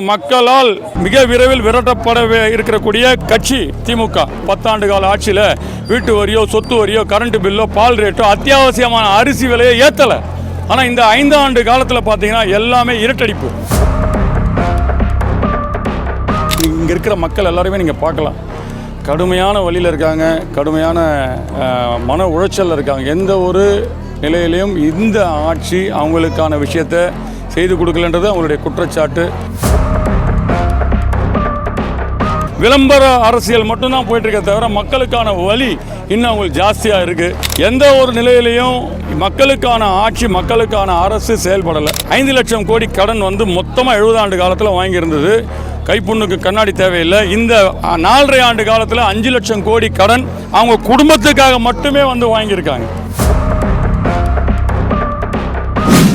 மக்களால் மிக விரைவில் விரட்டப்பட இருக்கக்கூடிய கட்சி திமுக. 10 ஆண்டு கால ஆட்சியில் வீட்டு வரியோ, சொத்து வரியோ, கரண்ட் பில்லோ, பால் ரேட்டோ, அத்தியாவசியமான அரிசி விலையை ஏற்றலை. ஆனால் இந்த 5 ஆண்டு காலத்தில் பார்த்தீங்கன்னா எல்லாமே இருட்டடிப்பு. இங்கே இருக்கிற மக்கள் எல்லாருமே நீங்கள் பார்க்கலாம், கடுமையான வழியில் இருக்காங்க, கடுமையான மன உளைச்சலில் இருக்காங்க. எந்த ஒரு நிலையிலையும் இந்த ஆட்சி அவங்களுக்கான விஷயத்தை செய்து கொடுக்கலன்றது அவங்களுடைய குற்றச்சாட்டு. விளம்பர அரசியல் மட்டும்தான் போயிட்டு இருக்க தவிர மக்களுக்கான வலி இன்னும் அவங்களுக்கு ஜாஸ்தியாக இருக்குது. எந்த ஒரு நிலையிலையும் மக்களுக்கான ஆட்சி, மக்களுக்கான அரசு செயல்படலை. 5 லட்சம் கோடி கடன் மொத்தமாக 70 ஆண்டு காலத்தில் வாங்கியிருந்தது. கைப்புண்ணுக்கு கண்ணாடி தேவையில்லை. இந்த 4.5 ஆண்டு காலத்தில் 5 லட்சம் கோடி கடன் அவங்க குடும்பத்துக்காக மட்டுமே வாங்கியிருக்காங்க.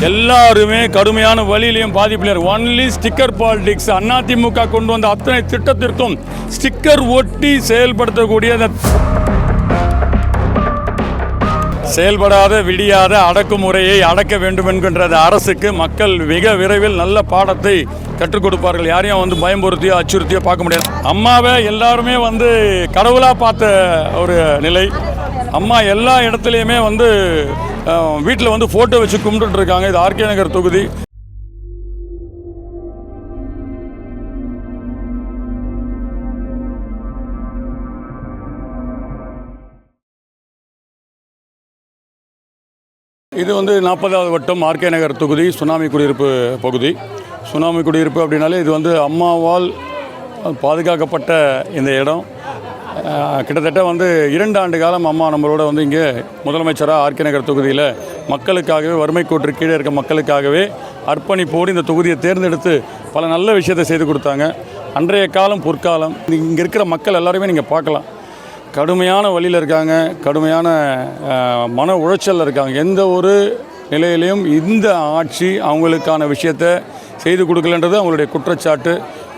எல்லாருமே கடுமையான வழியிலையும் பாதிப்பிலையும். Only sticker politics. அதிமுக கொண்டு வந்த அத்தனை திட்டத்திற்கும் ஸ்டிக்கர் ஒட்டி செயல்படுத்தக்கூடிய செயல்படாத விடியாத அடக்குமுறையை அடக்க வேண்டும் என்கின்ற அரசுக்கு மக்கள் மிக விரைவில் நல்ல பாடத்தை கற்றுக் கொடுப்பார்கள். யாரையும் பயம்பொருத்தியோ அச்சுறுத்தியோ பார்க்க முடியாது. அம்மாவை எல்லாருமே கடவுளாக பார்த்த ஒரு நிலை. அம்மா எல்லா இடத்துலையுமே வீட்டில் ஃபோட்டோ வச்சு கும்பிட்டு இருக்காங்க. இது ஆர்கே நகர் தொகுதி. இது 40வது வட்டம் ஆர்கே நகர் தொகுதி, சுனாமி குடியிருப்பு பகுதி. சுனாமி குடியிருப்பு அப்படின்னாலே இது அம்மாவால் பாதுகாக்கப்பட்ட இந்த இடம். கிட்டத்தட்ட 2 ஆண்டு காலம் அம்மா நம்மளோட இங்கே முதலமைச்சராக ஆர்கே நகர் தொகுதியில் மக்களுக்காகவே, வறுமை கோட்டு கீழே இருக்க மக்களுக்காகவே அர்ப்பணிப்போடு இந்த தொகுதியை தேர்ந்தெடுத்து பல நல்ல விஷயத்தை செய்து கொடுத்தாங்க. அன்றைய காலம் பொற்காலம். இங்கே இருக்கிற மக்கள் எல்லாருமே நீங்கள் பார்க்கலாம், கடுமையான வழியில் இருக்காங்க, கடுமையான மன உளைச்சலில் இருக்காங்க. எந்த ஒரு நிலையிலையும் இந்த ஆட்சி அவங்களுக்கான விஷயத்தை செய்து கொடுக்கலன்றது அவங்களுடைய குற்றச்சாட்டு.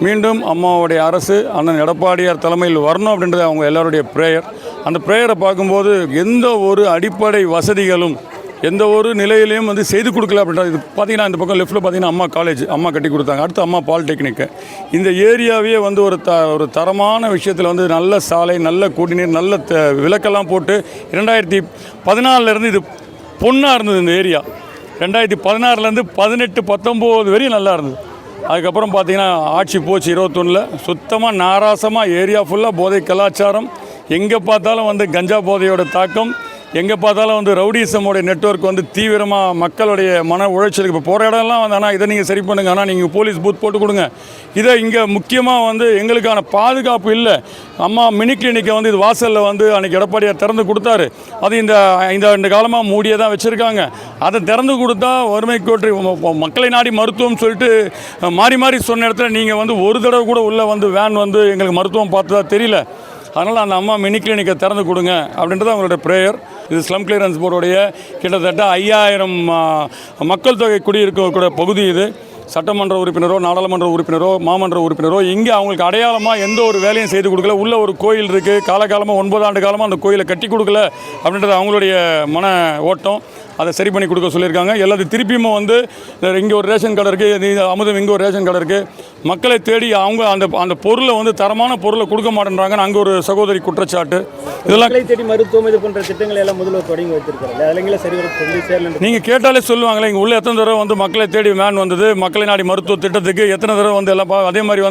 மீண்டும் அம்மாவுடைய அரசு அண்ணன் எடப்பாடியார் தலைமையில் வரணும் அப்படின்றது அவங்க எல்லாருடைய ப்ரேயர். அந்த ப்ரேயரை பார்க்கும்போது எந்த ஒரு அடிப்படை வசதிகளும் எந்த ஒரு நிலையிலையும் செய்து கொடுக்கல அப்படின்றது. இது பார்த்திங்கன்னா இந்த பக்கம் லெஃப்ட்டில் பார்த்திங்கன்னா அம்மா காலேஜ் அம்மா கட்டி கொடுத்தாங்க. அடுத்து அம்மா பாலிடெக்னிக்கு. இந்த ஏரியாவே ஒரு தரமான விஷயத்தில் நல்ல சாலை, நல்ல குடிநீர், நல்ல விளக்கெல்லாம் போட்டு 2014 இது பொண்ணாக இருந்தது. இந்த ஏரியா 2016 18, 19 வரையும் நல்லா இருந்தது. அதுக்கப்புறம் பார்த்திங்கன்னா ஆட்சி போச்சு 21. சுத்தமாக நாராசமாக ஏரியா ஃபுல்லாக போதை கலாச்சாரம். எங்கே பார்த்தாலும் கஞ்சா போதையோட தாக்கம். எங்கே பார்த்தாலும் ரவுடிசமோடைய நெட்வொர்க் தீவிரமாக மக்களுடைய மன உளைச்சலுக்கு. இப்போ போகிற இடம்லாம் ஆனால் இதை நீங்கள் சரி பண்ணுங்க, ஆனால் நீங்கள் போலீஸ் பூத் போட்டு கொடுங்க. இதை இங்கே முக்கியமாக எங்களுக்கான பாதுகாப்பு இல்லை. அம்மா மினி கிளினிக்கை இது வாசலில் அன்றைக்கி எடப்பாடியார் திறந்து கொடுத்தாரு. அது இந்த 5 ஆண்டு காலமாக மூடியே தான் வச்சுருக்காங்க. அதை திறந்து கொடுத்தா வறுமை கோட்டு மக்களை நாடி மருத்துவம் சொல்லிட்டு மாறி மாறி சொன்ன இடத்துல நீங்கள் ஒரு தடவை கூட உள்ளே வேன் எங்களுக்கு மருத்துவம் பார்த்ததா தெரியல. அதனால் அந்த அம்மா மினி கிளினிக்கை திறந்து கொடுங்க அப்படின்றது அவங்களோட ப்ரேயர். இது ஸ்லம் கிளியரன்ஸ் போர்டுடைய கிட்டத்தட்ட 5000 மக்கள் தொகை குடியிருக்கக்கூடிய பகுதி. இது சட்டமன்ற உறுப்பினரோ, நாடாளுமன்ற உறுப்பினரோ, மாமன்ற உறுப்பினரோ இங்கே அவங்களுக்கு அடையாளமாக எந்த ஒரு வேலையும் செய்து கொடுக்கல. உள்ள ஒரு கோயில் இருக்குது, காலகாலமாக 9 ஆண்டு காலமாக அந்த கோயிலை கட்டி கொடுக்கல அப்படின்றது அவங்களுடைய மன ஓட்டம். அதை சரி பண்ணி கொடுக்க சொல்லியிருக்காங்க. எல்லாத்தையும் திருப்பியும் இங்கே ஒரு ரேஷன் கடை இருக்குது, அமுதம் இங்கே ஒரு ரேஷன் கடை இருக்குது. மக்களை தேடி அவங்க அந்த பொருளை தரமான பொருளை கொடுக்க மாட்டேன்றாங்கன்னு அங்கே ஒரு சகோதரி குற்றச்சாட்டு. இதெல்லாம் தேடி மருத்துவம் இது போன்ற திட்டங்களை எல்லாம் முதல்வர் தொடங்கி வைத்திருக்காங்க. நீங்கள் கேட்டாலே சொல்லுவாங்களே, இங்கே உள்ள எத்தனை தடவை மக்களை தேடி வேன் வந்தது, மக்களை நாடி மருத்துவ திட்டத்துக்கு எத்தனை தடவை எல்லாம். அதே மாதிரி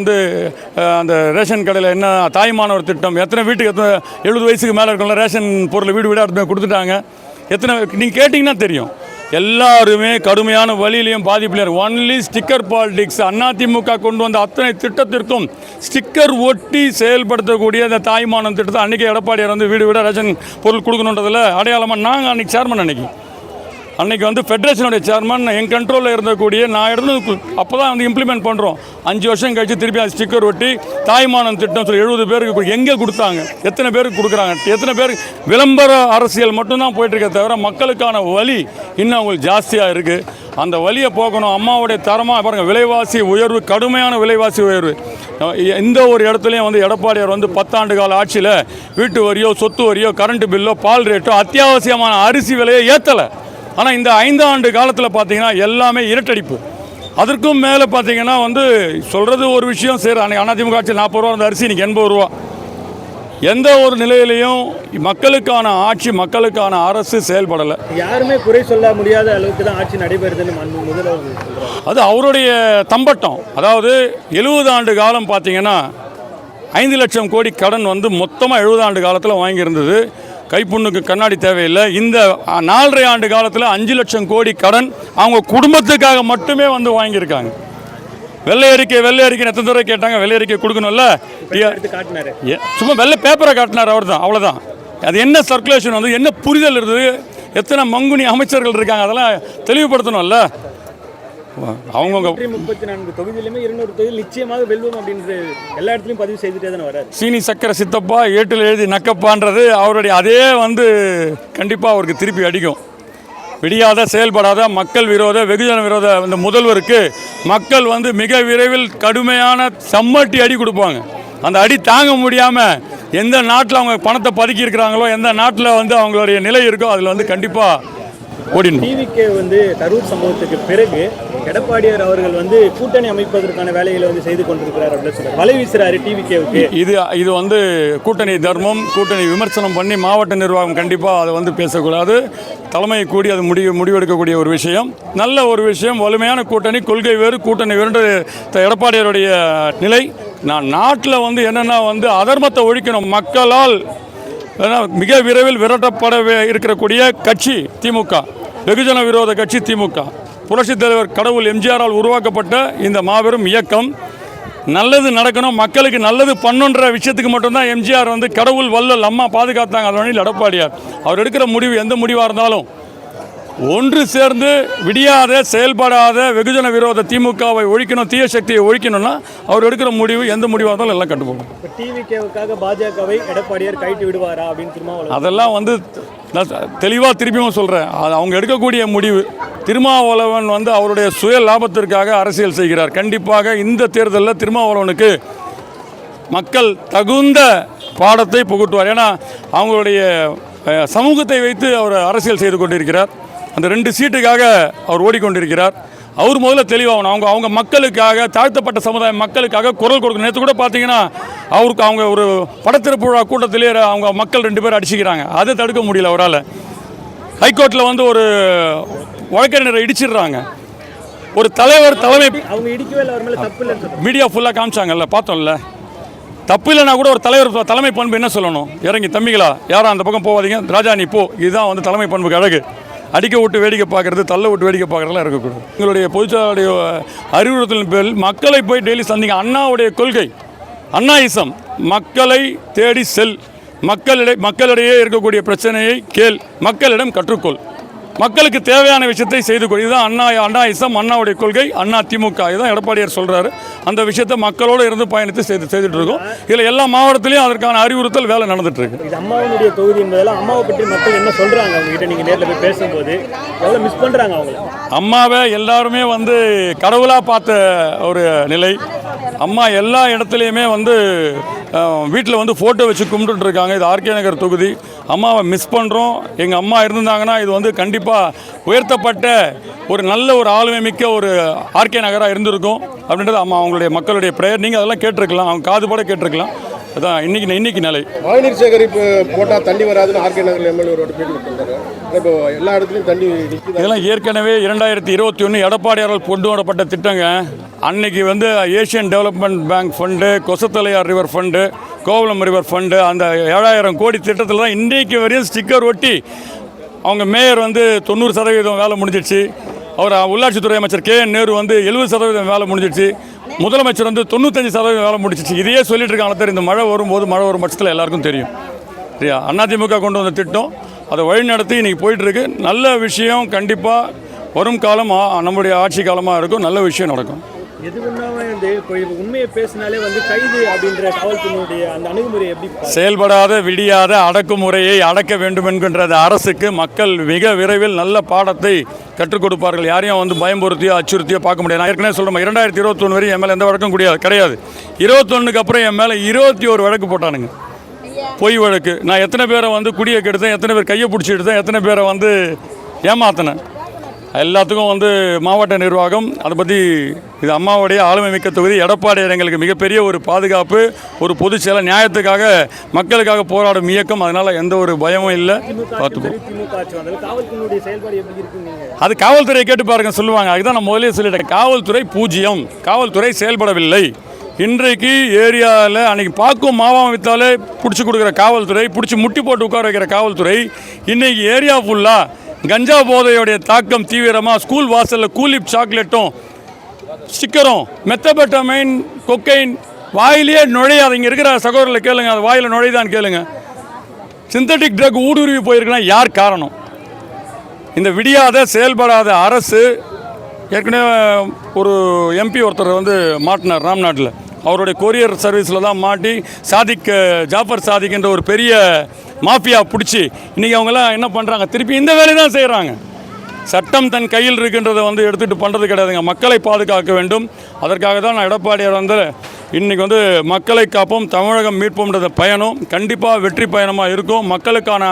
அந்த ரேஷன் கடையில் என்ன தாய்மானவர் திட்டம், எத்தனை வீட்டுக்கு 70 வயசுக்கு மேலே இருக்கலாம் ரேஷன் பொருளை வீடு வீடாக கொடுத்துட்டாங்க. எத்தனை நீங்கள் கேட்டிங்கன்னா தெரியும். எல்லாருமே கடுமையான வழியிலையும் பாதிப்பிலையும். Only sticker politics. அதிமுக கொண்டு வந்த அத்தனை திட்டத்திற்கும் ஸ்டிக்கர் ஒட்டி செயல்படுத்தக்கூடிய அந்த தாய்மானம் திட்டத்தை அன்றைக்கி எடப்பாடியார் வீடு வீடாக ரேஷன் பொருள் கொடுக்கணுன்றதில் அடையாளமாக நாங்கள் அன்றைக்கி சேர்மன் அன்றைக்கி ஃபெடரேஷனுடைய சேர்மன் என் கண்ட்ரோலில் இருந்தக்கூடிய நான் இருந்து அப்போ தான் இம்ப்ளிமெண்ட் பண்ணுறோம். 5 வருஷம் கழிச்சு திருப்பி அந்த ஸ்டிக்கர் ஒட்டி தாய்மானம் திட்டம் சொல்லி 70 பேருக்கு எங்கே கொடுத்தாங்க, எத்தனை பேருக்கு கொடுக்குறாங்க, எத்தனை பேருக்கு. விளம்பர அரசியல் மட்டும்தான் போயிட்டுருக்க தவிர மக்களுக்கான வலி இன்னும் அவங்களுக்கு ஜாஸ்தியாக இருக்குது. அந்த வலியை போக்கணும். அம்மாவுடைய தரமாக பாருங்கள், விலைவாசி உயர்வு, கடுமையான விலைவாசி உயர்வு. இந்த ஒரு இடத்துலையும் எடப்பாடியார் 10 ஆண்டு கால ஆட்சியில் வீட்டு வரியோ, சொத்து வரியோ, கரண்ட் பில்லோ, பால் ரேட்டோ, அத்தியாவசியமான அரிசி விலையை ஏற்றலை. ஆனால் இந்த 5 ஆண்டு காலத்தில் பார்த்தீங்கன்னா எல்லாமே இருட்டடிப்பு. அதற்கும் மேலே பார்த்தீங்கன்னா வந்து சொல்கிறது ஒரு விஷயம் சரி, அன்றைக்கி அதிமுக ஆட்சி 40 ரூபா அந்த அரிசி இன்றைக்கி 80 ரூபா. எந்த ஒரு நிலையிலையும் மக்களுக்கான ஆட்சி, மக்களுக்கான அரசு செயல்படலை. யாருமே குறை சொல்ல முடியாத அளவுக்கு தான் ஆட்சி நடைபெறுதுன்னு முதல்வர் சொல்றாரு. அது அவருடைய தம்பட்டம். அதாவது 70 ஆண்டு காலம் பார்த்தீங்கன்னா 5 லட்சம் கோடி கடன் வந்து மொத்தமாக 70 ஆண்டு காலத்தில் வாங்கியிருந்தது. கைப்புண்ணுக்கு கண்ணாடி தேவையில்லை. இந்த 4.5 ஆண்டு காலத்தில் 5 லட்சம் கோடி கடன் அவங்க குடும்பத்துக்காக மட்டுமே வந்து வாங்கியிருக்காங்க. வெள்ளை அறிக்கை எத்தனை தடவை கேட்டாங்க? வெள்ளை அறிக்கை கொடுக்கணும்ல, காட்டினாரு. சும்மா வெள்ளை பேப்பரை காட்டினார், அவர் தான், அவ்வளோதான். அது என்ன சர்க்குலேஷன் வந்து என்ன புரிதல் இருக்குது, எத்தனை மங்குனி அமைச்சர்கள் இருக்காங்க, அதெல்லாம் தெளிவுபடுத்தணும்ல. அவங்கவுங்க 34 தொகுதியிலுமே 200 தொகுதியில் நிச்சயமாக வெல்வோம் அப்படின்ற எல்லா இடத்துலையும் பதிவு செய்துட்டே தானே வராது. சீனி சக்கரை சித்தப்பா ஏட்டில் எழுதி நக்கப்பான்றது அவருடைய அதே வந்து கண்டிப்பாக அவருக்கு திருப்பி அடிக்கும். விடியாத செயல்படாத மக்கள் விரோத வெகுஜன விரோத இந்த முதல்வருக்கு மக்கள் வந்து மிக விரைவில் கடுமையான சம்மட்டி அடி கொடுப்பாங்க. அந்த அடி தாங்க முடியாமல் எந்த நாட்டில் அவங்க பணத்தை பதுக்கி இருக்கிறாங்களோ, எந்த நாட்டில் வந்து அவங்களுடைய நிலை இருக்கோ அதில் வந்து கண்டிப்பாக ஓடிடும். டிவிகே வந்து கரூர் சம்பவத்துக்கு பிறகு எடப்பாடியார் அவர்கள் வந்து கூட்டணி அமைப்பதற்கான வேலைகளை வந்து செய்து கொண்டிருக்கிறார் அப்படின்னு சொல்றாரு. வலை வீசுறாரு டிவிகேவுக்கு. இது வந்து கூட்டணி தர்மம், கூட்டணி விமர்சனம் பண்ணி மாவட்ட நிர்வாகம் கண்டிப்பாக அதை வந்து பேசக்கூடாது. தலைமையை கூடி அது முடிவெடுக்கக்கூடிய ஒரு விஷயம், நல்ல ஒரு விஷயம். வலிமையான கூட்டணி, கொள்கை வேறு கூட்டணி வேறு எடப்பாடியாருடைய நிலை. நான் நாட்டில் வந்து என்னென்னா வந்து அதர்மத்தை ஒழிக்கணும், மக்களால் மிக விரைவில் விரட்டப்பட இருக்கக்கூடிய கட்சி திமுக, வெகுஜன விரோத கட்சி திமுக. புரட்சித் தலைவர் கடவுள் எம்ஜிஆரால் உருவாக்கப்பட்ட இந்த மாபெரும் இயக்கம் நல்லது நடக்கணும், மக்களுக்கு நல்லது பண்ணுன்ற விஷயத்துக்கு மட்டும்தான் எம்ஜிஆர் வந்து கடவுள் வள்ளல் அம்மா பாதுகாத்தாங்க. அது வழியில் எடப்பாடியார் அவர் எடுக்கிற முடிவு எந்த முடிவாக இருந்தாலும் ஒன்று சேர்ந்து விடியாத செயல்படாத வெகுஜன விரோத திமுகவை ஒழிக்கணும், தீய சக்தியை ஒழிக்கணும்னா அவர் எடுக்கிற முடிவு எந்த முடிவாக இருந்தாலும் எல்லாம் கட்டுப்படும். டிவிகேவுக்காக பாஜகவை எடப்பாடியார் கைட்டு விடுவாரா அப்படின்னு திருமாவளவன் அதெல்லாம் வந்து நான் தெளிவாக திரும்பியும் சொல்கிறேன். அது அவங்க எடுக்கக்கூடிய முடிவு. திருமாவளவன் வந்து அவருடைய சுய லாபத்திற்காக அரசியல் செய்கிறார். கண்டிப்பாக இந்த தேர்தலில் திருமாவளவனுக்கு மக்கள் தகுந்த பாடத்தை புகட்டுவார். ஏன்னா அவங்களுடைய சமூகத்தை வைத்து அவர் அரசியல் செய்து கொண்டிருக்கிறார். அந்த 2 சீட்டுக்காக அவர் ஓடிக்கொண்டிருக்கிறார். அவர் முதல்ல தெளிவாகணும். அவங்க மக்களுக்காக, தாழ்த்தப்பட்ட சமுதாய மக்களுக்காக குரல் கொடுக்கணும். நேற்று கூட பார்த்தீங்கன்னா அவருக்கு அவங்க ஒரு படத்திறப்பு விழா கூட்டத்திலே அவங்க மக்கள் 2 பேர் அடிச்சுக்கிறாங்க. அதை தடுக்க முடியல அவரால். ஹைகோர்ட்டில் வந்து ஒரு வழக்கறிஞரை இடிச்சிடுறாங்க. ஒரு தலைவர் தலைமை அவங்க இடிக்கவே இல்லை, அவர் மேலே தப்பு இல்லை. மீடியா ஃபுல்லாக காமிச்சாங்கல்ல, பார்த்தோம்ல. தப்பு இல்லைனா கூட ஒரு தலைவர் தலைமை பண்பு என்ன சொல்லணும்? இறங்கி தம்பிகளா யாரும் அந்த பக்கம் போகாதீங்க, ராஜா நீ போ. இதுதான் வந்து தலைமை பண்புக்கு அழகு. அடிக்க விட்டு வேடிக்கை பார்க்குறது, தள்ள விட்டு வேடிக்கை பார்க்குறதுலாம் இருக்கக்கூடாது. எங்களுடைய பொதுச்செயலாளருடைய அறிவுறுத்தலின் பேரில் மக்களை போய் டெய்லி சந்திங்க. அண்ணாவுடைய கொள்கை அண்ணாயிசம், மக்களை தேடி செல், மக்களிடையே இருக்கக்கூடிய பிரச்சனையை கேள், மக்களிடம் கற்றுக்கொள், மக்களுக்கு தேவையான விஷயத்தை செய்து கொள். இதுதான் அண்ணாயிசம், அண்ணாவுடைய கொள்கை, அண்ணா திமுக. இதுதான் எடப்பாடியார் சொல்கிறாரு. அந்த விஷயத்தை மக்களோடு இருந்து பயணித்து செய்துட்டு இருக்கோம். இதில் எல்லா மாவட்டத்திலையும் அதற்கான அறிவுறுத்தல் வேலை நடந்துட்டு இருக்கு. இது அம்மாவுடைய தொகுதி என்பதெல்லாம் அம்மாவை பற்றி மக்கள் என்ன சொல்கிறாங்க? அவங்ககிட்ட நீங்கள் நேரில் போய் பேசும்போது எவ்வளோ மிஸ் பண்ணுறாங்க அவங்கள? அம்மாவை எல்லாருமே வந்து கடவுளாக பார்த்த ஒரு நிலை. அம்மா எல்லா இடத்துலையுமே வந்து வீட்டில் வந்து ஃபோட்டோ வச்சு கும்பிட்டுட்டு இருக்காங்க. இது ஆர்கே நகர் தொகுதி. அம்மாவை மிஸ் பண்ணுறோம். எங்கள் அம்மா இருந்தாங்கன்னா இது வந்து கண்டிப்பாக உயர்த்தப்பட்ட ஒரு நல்ல ஒரு ஆளுமை மிக்க ஒரு ஆர்கே நகராக இருந்திருக்கும் அப்படின்றது அம்மா அவங்களுடைய மக்களுடைய ப்ரேயர். நீங்கள் அதெல்லாம் கேட்டிருக்கலாம், அவங்க காதுபட கேட்டிருக்கலாம். அதான் இன்னைக்கு நிலை. மழைநீர் சேகரிப்பு போட்டால் தண்ணி வராதுன்னு ஆர்கே நகர் எம்எல்ஏ பேட்டி பண்ணுறாரு. இப்போ எல்லா இடத்துலையும் தண்ணி நிற்குது. இதெல்லாம் ஏற்கனவே 2021 எடப்பாடியாரால் கொண்டு வரப்பட்ட திட்டங்க. அன்னைக்கு வந்து Asian development bank fund, Kosasthalaiyar river fund, Kovalam river fund, அந்த 7000 கோடி திட்டத்தில் தான் இன்றைக்கு வரையும் ஸ்டிக்கர் ஒட்டி அவங்க மேயர் வந்து 90% வேலை முடிஞ்சிடுச்சு. அவர் உள்ளாட்சித்துறை அமைச்சர் கே என் நேரு வந்து 70% வேலை முடிஞ்சிடுச்சு. முதலமைச்சர் வந்து 95% வேலை முடிச்சிச்சு. இதையே சொல்லிட்டு இருக்காங்க. தெரியும் இந்த மழை வரும் பட்சத்தில் எல்லாருக்கும் தெரியும். சரியா? அதிமுக கொண்டு வந்த திட்டம் அதை வழிநடத்தி இன்றைக்கி போயிட்டுருக்கு. நல்ல விஷயம். கண்டிப்பாக வரும் காலம் நம்முடைய ஆட்சி காலமாக இருக்கும். நல்ல விஷயம் நடக்கும். எது ஒன்றாவே வந்து உண்மையை பேசினாலே வந்து கைது அப்படின்ற காவல்துறையினுடைய அந்த அணுகுமுறை எப்படி? செயல்படாத விடியாத அடக்குமுறையை அடக்க வேண்டும் என்கின்ற அரசுக்கு மக்கள் மிக விரைவில் நல்ல பாடத்தை கற்றுக் கொடுப்பார்கள். யாரையும் வந்து பயம்பொருத்தியோ அச்சுறுத்தியோ பார்க்க முடியாது. நான் ஏற்கனவே சொல்கிறேன், 2021 வரை என் மேலே எந்த வழக்கும் கிடையாது. 21க்கு அப்புறம் என் மேலே 21 வழக்கு போட்டானுங்க. பொய் வழக்கு. நான் எத்தனை பேரை வந்து குடியை கெடுத்தேன், எத்தனை பேர் கையை பிடிச்சி எடுத்தேன், எத்தனை பேரை வந்து ஏமாத்தினேன். எல்லாத்துக்கும் வந்து மாவட்ட நிர்வாகம் அதை பற்றி இது அம்மாவுடைய ஆளுமை மிக்க தொகுதி. எடப்பாடியார் எங்களுக்கு மிகப்பெரிய ஒரு பாதுகாப்பு, ஒரு பொதுச் செயலர், நியாயத்துக்காக மக்களுக்காக போராடும் இயக்கம். அதனால் எந்த ஒரு பயமும் இல்லை. பார்த்துப்போம். திமுக ஆட்சி வந்தாலும் காவல்துறையுடைய செயல்பாடு எப்படி இருக்குங்க? அது காவல்துறையை கேட்டு பாருங்க, சொல்லுவாங்க. அதுதான் நான் முதலே சொல்லிட்டேன். காவல்துறை பூஜ்ஜியம், காவல்துறை செயல்படவில்லை. இன்றைக்கு ஏரியாவில் அன்றைக்கி பாக்கும் மாவாம விற்றாலே பிடிச்சி கொடுக்குற காவல்துறை, பிடிச்சி முட்டி போட்டு உட்கார வைக்கிற காவல்துறை, இன்றைக்கி ஏரியா ஃபுல்லாக கஞ்சா போதையோடைய தாக்கம் தீவிரமாக, ஸ்கூல் வாசலில் கூலிப் சாக்லேட்டும் ஸ்டிக்கரும் மெத்தபெட்டமைன் கொக்கைன் வாயிலேயே நுழையாது. இங்கே இருக்கிற சகோதரர்களை கேளுங்க, அது வாயில் நுழைதான்னு கேளுங்க. சிந்தட்டிக் ட்ரக் ஊடுருவி போயிருக்குன்னா யார் காரணம்? இந்த விடியாத செயல்படாத அரசு. ஏற்கனவே ஒரு எம்பி ஒருத்தர் வந்து மாட்டினார் ராம்நாட்டில். அவருடைய கொரியர் சர்வீஸில் தான் மாட்டி ஜாஃபர் சாதிக் என்ற ஒரு பெரிய மாஃபியா பிடிச்சி இன்றைக்கி அவங்கெல்லாம் என்ன பண்ணுறாங்க, திருப்பி இந்த வேலையை தான் செய்கிறாங்க. சட்டம் தன் கையில் இருக்கின்றதை வந்து எடுத்துகிட்டு பண்ணுறது கிடையாதுங்க. மக்களை பாதுகாக்க வேண்டும். அதற்காக தான் நான் எடப்பாடியார் வந்து இன்றைக்கி வந்து மக்களை காப்போம், தமிழகம் மீட்போம்ன்றத பயணம் கண்டிப்பாக வெற்றி பயணமாக இருக்கும். மக்களுக்கான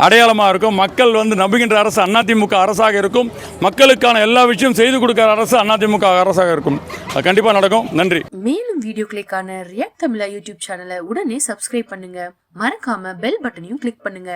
அடையாளமாக இருக்கும். மக்கள் வந்து நம்புகின்ற அரசு அதிமுக அரசாக இருக்கும். மக்களுக்கான எல்லா விஷயம் செய்து கொடுக்குற அரசு அதிமுக அரசாக இருக்கும். அது கண்டிப்பாக நடக்கும். நன்றி. மேலும் வீடியோக்களுக்கான ரியாக்ட் தமிழா யூடியூப் சேனலை உடனே சப்ஸ்கிரைப் பண்ணுங்க. மறக்காம பெல் பட்டனையும் கிளிக் பண்ணுங்க.